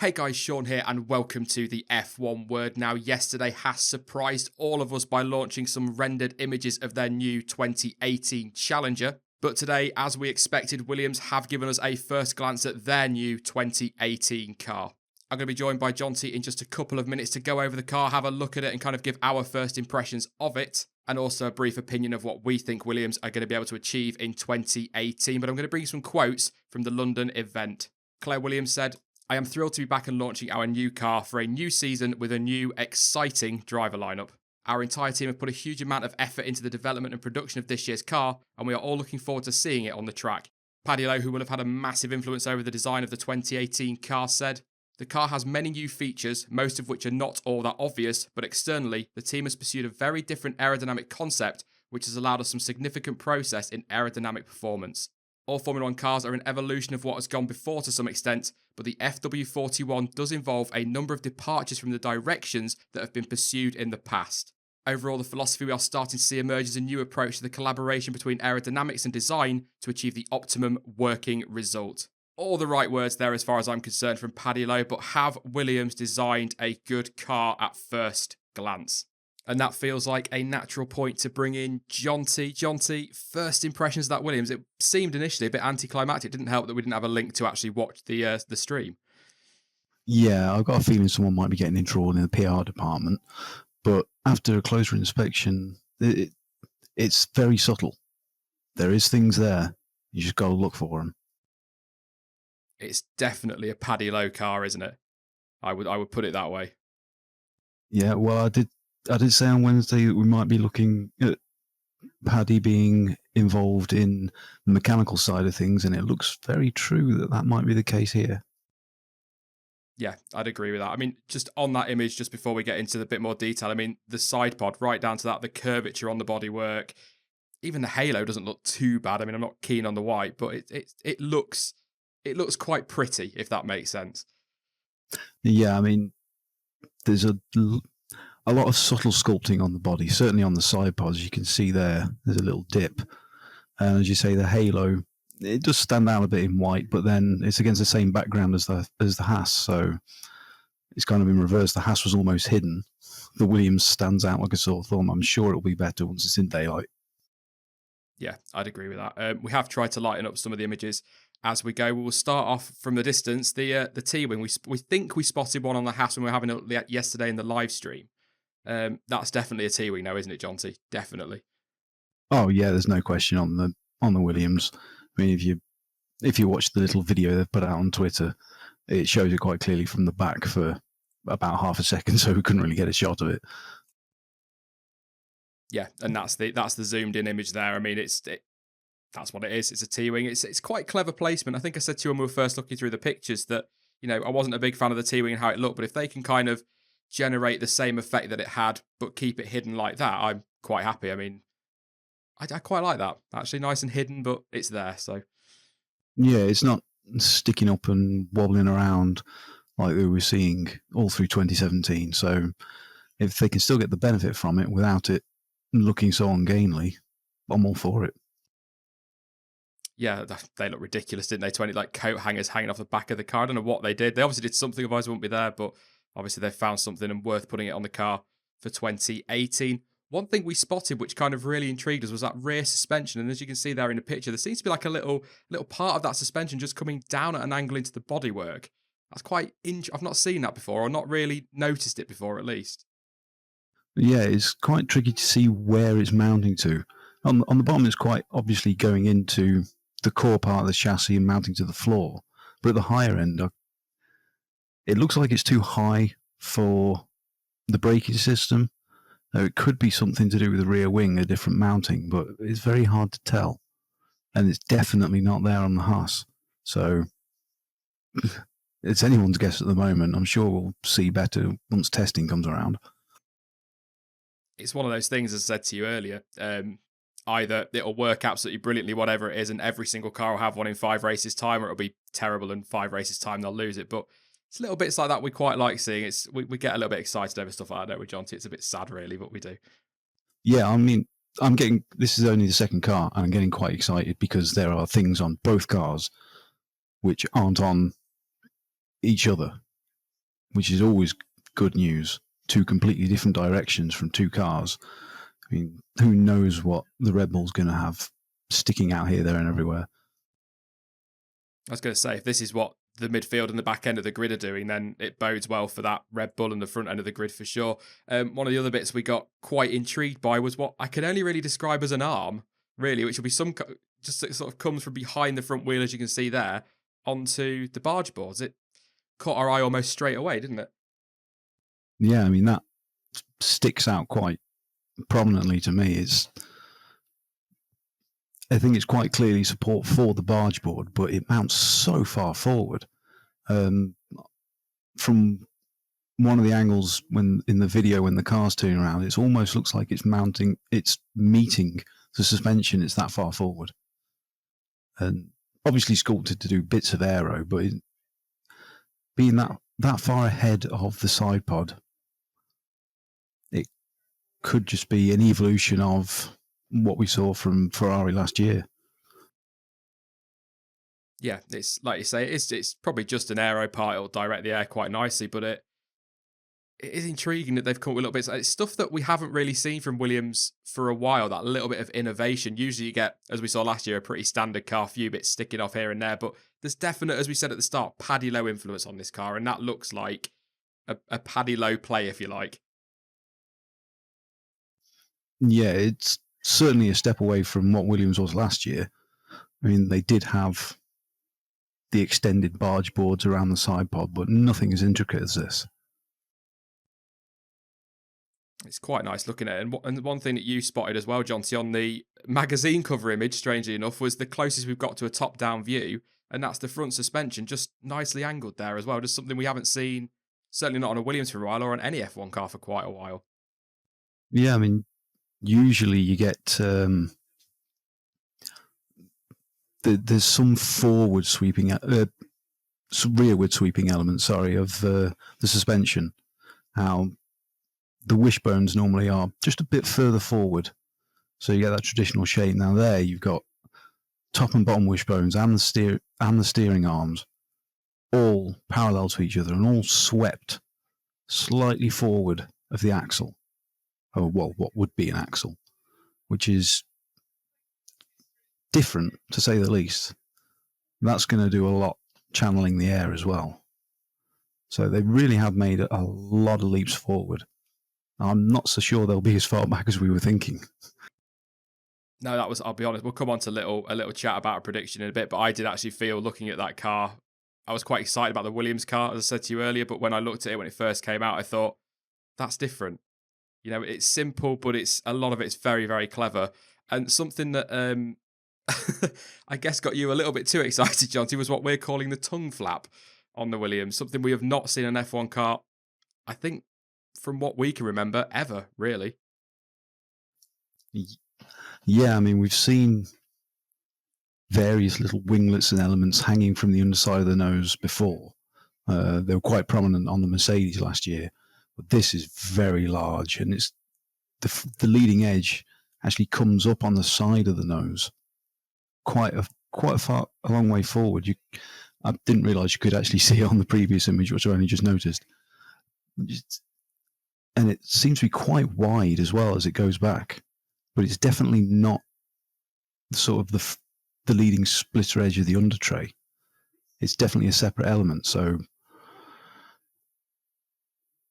Hey guys, Sean here and welcome to the F1 Word. Now, yesterday has surprised all of us by launching some rendered images of their new 2018 Challenger. But today, as we expected, Williams have given us a first glance at their new 2018 car. I'm going to be joined by Jonty in just a couple of minutes to go over the car, have a look at it and kind of give our first impressions of it, and also a brief opinion of what we think Williams are going to be able to achieve in 2018. But I'm going to bring some quotes from the London event. Claire Williams said, "I am thrilled to be back and launching our new car for a new season with a new, exciting driver lineup. Our entire team have put a huge amount of effort into the development and production of this year's car, and we are all looking forward to seeing it on the track." Paddy Lowe, who will have had a massive influence over the design of the 2018 car, said, "The car has many new features, most of which are not all that obvious, but externally, the team has pursued a very different aerodynamic concept, which has allowed us some significant progress in aerodynamic performance. All Formula 1 cars are an evolution of what has gone before to some extent, but the FW41 does involve a number of departures from the directions that have been pursued in the past. Overall, the philosophy we are starting to see emerge is a new approach to the collaboration between aerodynamics and design to achieve the optimum working result." All the right words there as far as I'm concerned from Paddy Lowe, but have Williams designed a good car at first glance? And that feels like a natural point to bring in Jonty. Jonty, first impressions of that Williams. It seemed initially a bit anticlimactic. It didn't help that we didn't have a link to actually watch the stream. Yeah, I've got a feeling someone might be getting enthralled in the PR department, but after a closer inspection, it's very subtle. There is things there. You just got to look for them. It's definitely a Paddy Lowe car, isn't it? I would put it that way. Yeah, well, I did say on Wednesday that we might be looking at Paddy being involved in the mechanical side of things, and it looks very true that might be the case here. Yeah, I'd agree with that. I mean, just on that image, just before we get into the bit more detail, I mean, the side pod, right down to that, the curvature on the bodywork, even the halo doesn't look too bad. I mean, I'm not keen on the white, but it looks quite pretty, if that makes sense. Yeah, I mean, there's a lot of subtle sculpting on the body, certainly on the side pods. You can see there's a little dip. And as you say, the halo, it does stand out a bit in white, but then it's against the same background as the Haas, so it's kind of in reverse. The Haas was almost hidden. The Williams stands out like a sore thumb. I'm sure it'll be better once it's in daylight. Yeah, I'd agree with that. We have tried to lighten up some of the images as we go. We will start off from the distance. The T-wing, we think we spotted one on the Haas when we were having it yesterday in the live stream. That's definitely a T-wing now, isn't it, Jonty? Definitely. Oh yeah, there's no question on the Williams. I mean, if you watch the little video they've put out on Twitter, it shows it quite clearly from the back for about half a second, so we couldn't really get a shot of it. Yeah, and that's the zoomed in image there. I mean, that's what it is. It's a T-wing. It's quite clever placement. I think I said to you when we were first looking through the pictures that, you know, I wasn't a big fan of the T-wing and how it looked, but if they can kind of generate the same effect that it had, but keep it hidden like that, I'm quite happy. I mean, I quite like that. Actually, nice and hidden, but it's there. So yeah, it's not sticking up and wobbling around like we were seeing all through 2017. So if they can still get the benefit from it without it looking so ungainly, I'm all for it. yeah, they look ridiculous, didn't they? 20 like coat hangers hanging off the back of the car. I don't know what they did. They obviously did something, otherwise it wouldn't be there. But obviously they found something and worth putting it on the car for 2018. One thing we spotted, which kind of really intrigued us, was that rear suspension. And as you can see there in the picture, there seems to be like a little part of that suspension just coming down at an angle into the bodywork. That's quite I've not seen that before, or not really noticed it before, at least. Yeah, it's quite tricky to see where it's mounting to. On the bottom, it's quite obviously going into the core part of the chassis and mounting to the floor. But at the higher end, it looks like it's too high for the braking system. It could be something to do with the rear wing, a different mounting, but it's very hard to tell. And it's definitely not there on the Haas. So it's anyone's guess at the moment. I'm sure we'll see better once testing comes around. It's one of those things, as I said to you earlier, either it'll work absolutely brilliantly, whatever it is, and every single car will have one in 5 races' time, or it'll be terrible in 5 races' time, they'll lose it. But it's little bits like that we quite like seeing. We get a little bit excited over stuff like that, don't we, Jonty? It's a bit sad, really, but we do. Yeah, I mean, this is only the second car, and I'm getting quite excited because there are things on both cars which aren't on each other. which is always good news. Two completely different directions from two cars. I mean, who knows what the Red Bull's going to have sticking out here, there, and everywhere. I was going to say, if this is what the midfield and the back end of the grid are doing, then it bodes well for that Red Bull and the front end of the grid for sure. One of the other bits we got quite intrigued by was what I can only really describe as an arm, really, which will be some just sort of comes from behind the front wheel, as you can see there, onto the barge boards. It caught our eye almost straight away, didn't it? Yeah, I mean, that sticks out quite prominently to me. I think it's quite clearly support for the barge board, but it mounts so far forward. From one of the angles when in the video when the car's turning around, it almost looks like it's meeting the suspension. It's that far forward, and obviously sculpted to do bits of aero, but being that far ahead of the side pod, it could just be an evolution of what we saw from Ferrari last year. Yeah, it's like you say, it's probably just an aero part. It'll direct the air quite nicely, but it is intriguing that they've come up with little bits. It's stuff that we haven't really seen from Williams for a while, that little bit of innovation. Usually you get, as we saw last year, a pretty standard car, few bits sticking off here and there, but there's definite, as we said at the start, Paddy Lowe influence on this car, and that looks like a Paddy Lowe play, if you like. Yeah, it's certainly a step away from what Williams was last year. I mean, they did have the extended barge boards around the side pod, but nothing as intricate as this. It's quite nice looking at it. And one thing that you spotted as well, Jonty, on the magazine cover image, strangely enough, was the closest we've got to a top-down view, and that's the front suspension, just nicely angled there as well. Just something we haven't seen, certainly not on a Williams for a while, or on any F1 car for quite a while. Yeah, I mean, usually you get there's some forward sweeping, some rearward sweeping elements, of the suspension. How the wishbones normally are just a bit further forward, so you get that traditional shape. Now there you've got top and bottom wishbones and the steering arms all parallel to each other and all swept slightly forward of the axle. Oh, well, what would be an axle, which is different, to say the least. That's going to do a lot channeling the air as well. So they really have made a lot of leaps forward. I'm not so sure they'll be as far back as we were thinking. No, that was, I'll be honest, we'll come on to a little chat about a prediction in a bit, but I did actually feel, looking at that car, I was quite excited about the Williams car, as I said to you earlier, but when I looked at it when it first came out, I thought, that's different. You know, it's simple, but a lot of it's very, very clever. And something that I guess got you a little bit too excited, Jonty, was what we're calling the tongue flap on the Williams. Something we have not seen an F1 car, I think, from what we can remember, ever, really. Yeah, I mean, we've seen various little winglets and elements hanging from the underside of the nose before. They were quite prominent on the Mercedes last year. But this is very large, and it's the leading edge actually comes up on the side of the nose, quite a long way forward. I didn't realise you could actually see it on the previous image, which I only just noticed. And it seems to be quite wide as well as it goes back, but it's definitely not sort of the leading splitter edge of the under tray. It's definitely a separate element. So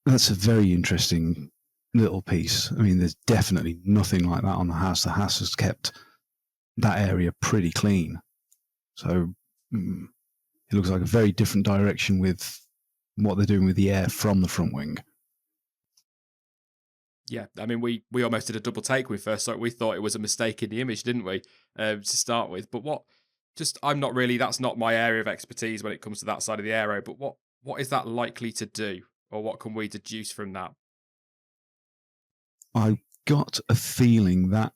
that's a very interesting little piece. I mean, there's definitely nothing like that on the Haas. The Haas has kept that area pretty clean. So it looks like a very different direction with what they're doing with the air from the front wing. Yeah, I mean, we almost did a double take when we first saw it. We thought it was a mistake in the image, didn't we, to start with? But I'm not really, that's not my area of expertise when it comes to that side of the aero, but what is that likely to do? Or what can we deduce from that? I got a feeling that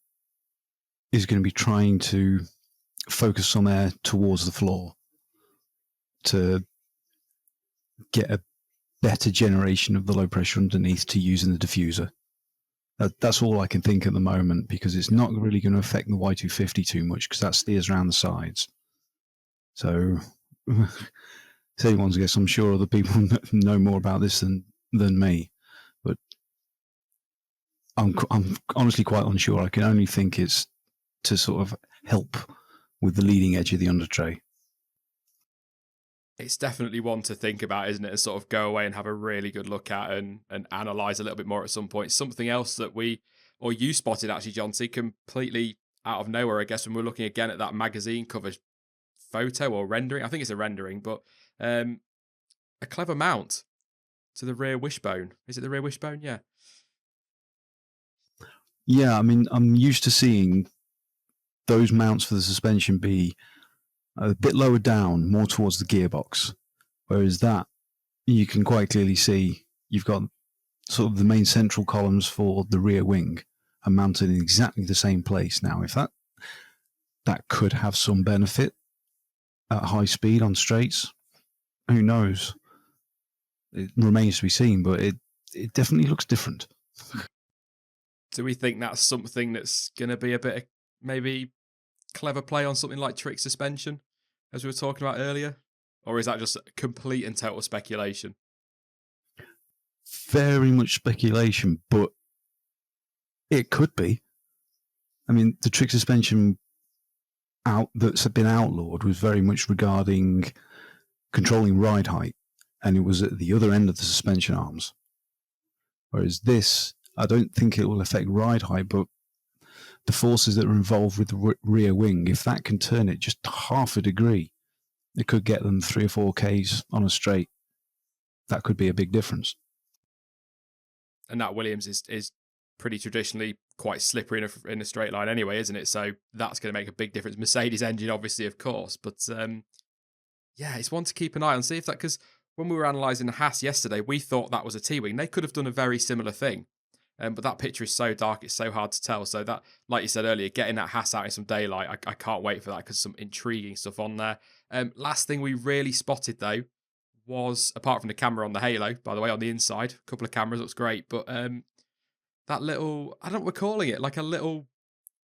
is going to be trying to focus some air towards the floor to get a better generation of the low pressure underneath to use in the diffuser. That's all I can think at the moment, because it's not really going to affect the Y250 too much, because that steers around the sides. So It's anyone's guess. I'm sure other people know more about this than me, but I'm honestly quite unsure. I can only think it's to sort of help with the leading edge of the under tray. It's definitely one to think about, isn't it? And sort of go away and have a really good look at and analyse a little bit more at some point. Something else that you spotted actually, Jonty, completely out of nowhere, I guess, when we're looking again at that magazine cover photo or rendering. I think it's a rendering, but a clever mount to the rear wishbone. Is it the rear wishbone? Yeah. Yeah, I mean, I'm used to seeing those mounts for the suspension be a bit lower down, more towards the gearbox, whereas that you can quite clearly see you've got sort of the main central columns for the rear wing are mounted in exactly the same place. Now, if that could have some benefit at high speed on straights, who knows? It remains to be seen, but it definitely looks different. Do we think that's something that's going to be a bit of maybe clever play on something like trick suspension, as we were talking about earlier? Or is that just complete and total speculation? Very much speculation, but it could be. I mean, the trick suspension that's been outlawed was very much regarding controlling ride height, and it was at the other end of the suspension arms. Whereas this, I don't think it will affect ride height, but the forces that are involved with the rear wing, if that can turn it just half a degree, it could get them 3 or 4 Ks on a straight. That could be a big difference. And that Williams is pretty traditionally quite slippery in a straight line anyway, isn't it? So that's going to make a big difference. Mercedes engine, obviously, of course. But yeah, it's one to keep an eye on. See if that, because when we were analysing the Haas yesterday, we thought that was a T-wing. They could have done a very similar thing. But that picture is so dark, it's so hard to tell. So that, like you said earlier, getting that Haas out in some daylight, I can't wait for that because some intriguing stuff on there. Last thing we really spotted, though, was, apart from the camera on the halo, by the way, on the inside, a couple of cameras, looks great. But that little, I don't know what we're calling it, like a little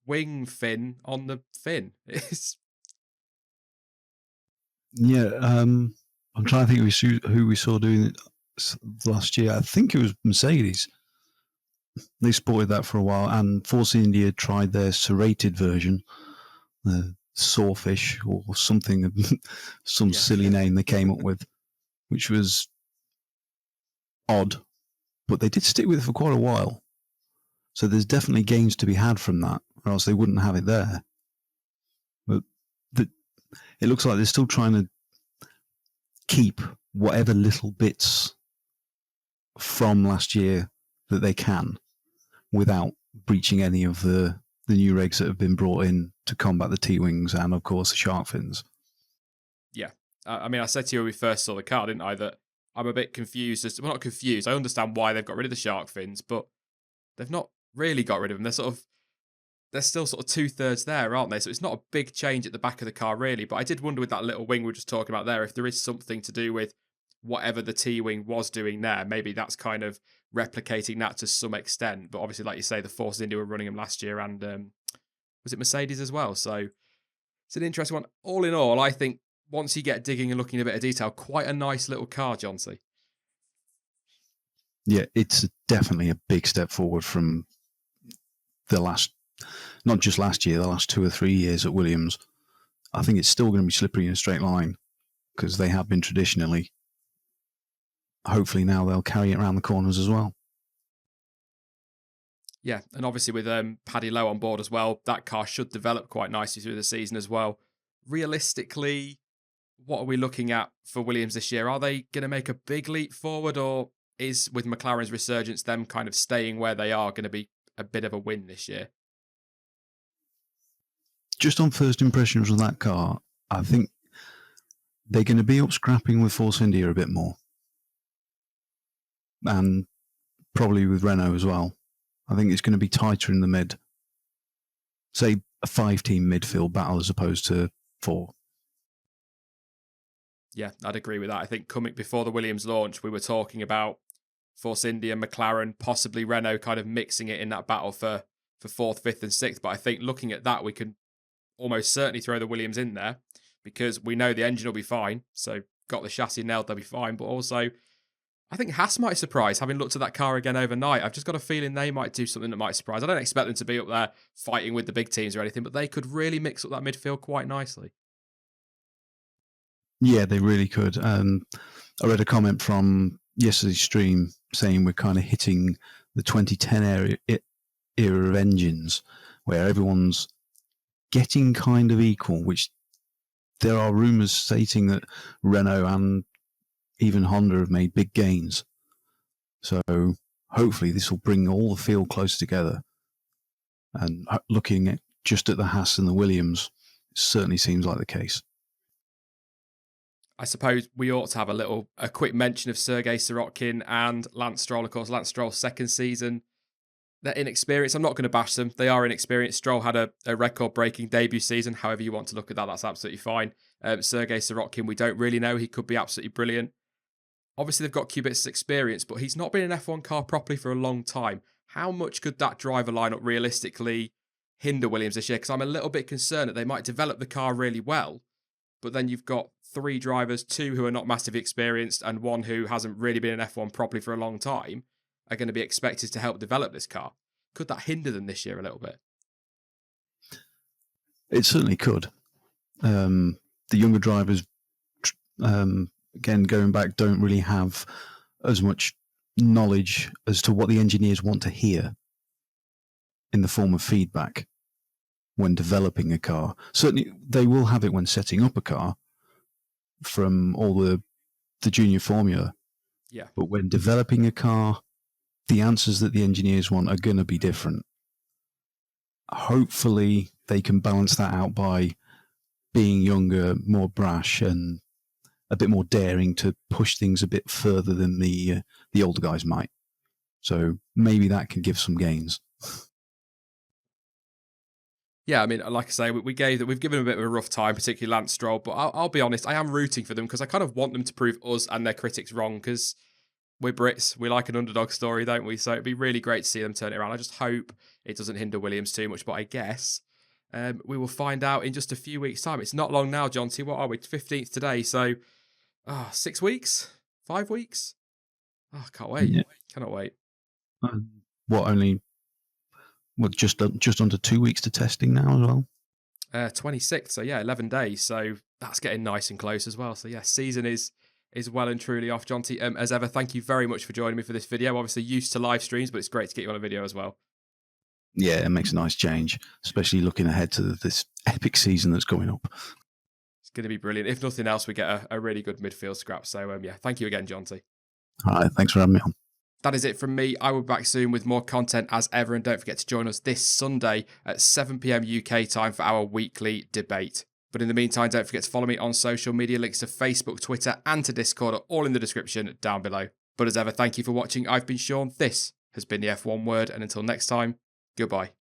wing fin on the fin. It's... Yeah, I'm trying to think who we saw doing it last year. I think it was Mercedes. They sported that for a while, and Force India tried their serrated version, the Sawfish or something, some silly name they came up with, which was odd, but they did stick with it for quite a while. So there's definitely gains to be had from that, or else they wouldn't have it there. But it looks like they're still trying to keep whatever little bits from last year that they can without breaching any of the new regs that have been brought in to combat the T-wings and, of course, the shark fins. Yeah. I mean, I said to you when we first saw the car, didn't I, that I'm a bit confused. Well, not confused. I understand why they've got rid of the shark fins, but they've not really got rid of them. They're still sort of 2/3 there, aren't they? So it's not a big change at the back of the car, really. But I did wonder with that little wing we were just talking about there, if there is something to do with whatever the T-wing was doing there. Maybe that's kind of replicating that to some extent. But obviously, like you say, the Force India were running them last year, and was it Mercedes as well? So it's an interesting one. All in all, I think once you get digging and looking at a bit of detail, quite a nice little car, Jonty. Yeah, it's definitely a big step forward from the last, not just last year, the last 2 or 3 years at Williams. I think it's still going to be slippery in a straight line because they have been traditionally. Hopefully now they'll carry it around the corners as well. Yeah, and obviously with Paddy Lowe on board as well, that car should develop quite nicely through the season as well. Realistically, what are we looking at for Williams this year? Are they going to make a big leap forward, or is, with McLaren's resurgence, them kind of staying where they are going to be a bit of a win this year? Just on first impressions of that car, I think they're going to be up scrapping with Force India a bit more. And probably with Renault as well. I think it's going to be tighter in the mid. Say a 5-team midfield battle as opposed to 4. Yeah, I'd agree with that. I think coming before the Williams launch, we were talking about Force India, McLaren, possibly Renault kind of mixing it in that battle for 4th, 5th and 6th. But I think looking at that, we can almost certainly throw the Williams in there because we know the engine will be fine. So got the chassis nailed, they'll be fine. But also, I think Haas might surprise, having looked at that car again overnight. I've just got a feeling they might do something that might surprise. I don't expect them to be up there fighting with the big teams or anything, but they could really mix up that midfield quite nicely. Yeah, they really could. I read a comment from yesterday's stream saying we're kind of hitting the 2010 era of engines where everyone's getting kind of equal, which there are rumours stating that Renault and even Honda have made big gains. So hopefully this will bring all the field close together. And looking at just at the Haas and the Williams, it certainly seems like the case. I suppose we ought to have a quick mention of Sergei Sirotkin and Lance Stroll. Of course, Lance Stroll's second season. They're inexperienced. I'm not going to bash them. They are inexperienced. Stroll had a record-breaking debut season. However you want to look at that, that's absolutely fine. Sergei Sirotkin, we don't really know. He could be absolutely brilliant. Obviously, they've got Kubica's experience, but he's not been in an F1 car properly for a long time. How much could that driver lineup realistically hinder Williams this year? Because I'm a little bit concerned that they might develop the car really well, but then you've got 3 drivers, 2 who are not massively experienced and 1 who hasn't really been in F1 properly for a long time, are going to be expected to help develop this car. Could that hinder them this year a little bit? It certainly could. The younger drivers, again, going back, don't really have as much knowledge as to what the engineers want to hear in the form of feedback when developing a car. Certainly, they will have it when setting up a car from all the junior formula. Yeah. But when developing a car, the answers that the engineers want are going to be different. Hopefully, they can balance that out by being younger, more brash, and a bit more daring to push things a bit further than the older guys might. So maybe that can give some gains. Yeah, I mean, like I say, we've given them a bit of a rough time, particularly Lance Stroll. But I'll be honest, I am rooting for them because I kind of want them to prove us and their critics wrong. Because we're Brits, we like an underdog story, don't we? So it'd be really great to see them turn it around. I just hope it doesn't hinder Williams too much. But I guess we will find out in just a few weeks' time. It's not long now, Jonty. What are we? 15th today. So 6 weeks, 5 weeks. Oh, I can't wait. Yeah. Cannot wait. Just under 2 weeks to testing now as well? 26th, so yeah, 11 days. So that's getting nice and close as well. So yeah, season is well and truly off, Jonty. As ever, thank you very much for joining me for this video. Obviously used to live streams, but it's great to get you on a video as well. Yeah, it makes a nice change, especially looking ahead to this epic season that's coming up. It's going to be brilliant. If nothing else, we get a really good midfield scrap. So yeah, thank you again, Jonty. All right, thanks for having me on. That is it from me. I will be back soon with more content as ever. And don't forget to join us this Sunday at 7 p.m. UK time for our weekly debate. But in the meantime, don't forget to follow me on social media. Links to Facebook, Twitter, and to Discord are all in the description down below. But as ever, thank you for watching. I've been Sean. This has been the F1 Word. And until next time, goodbye.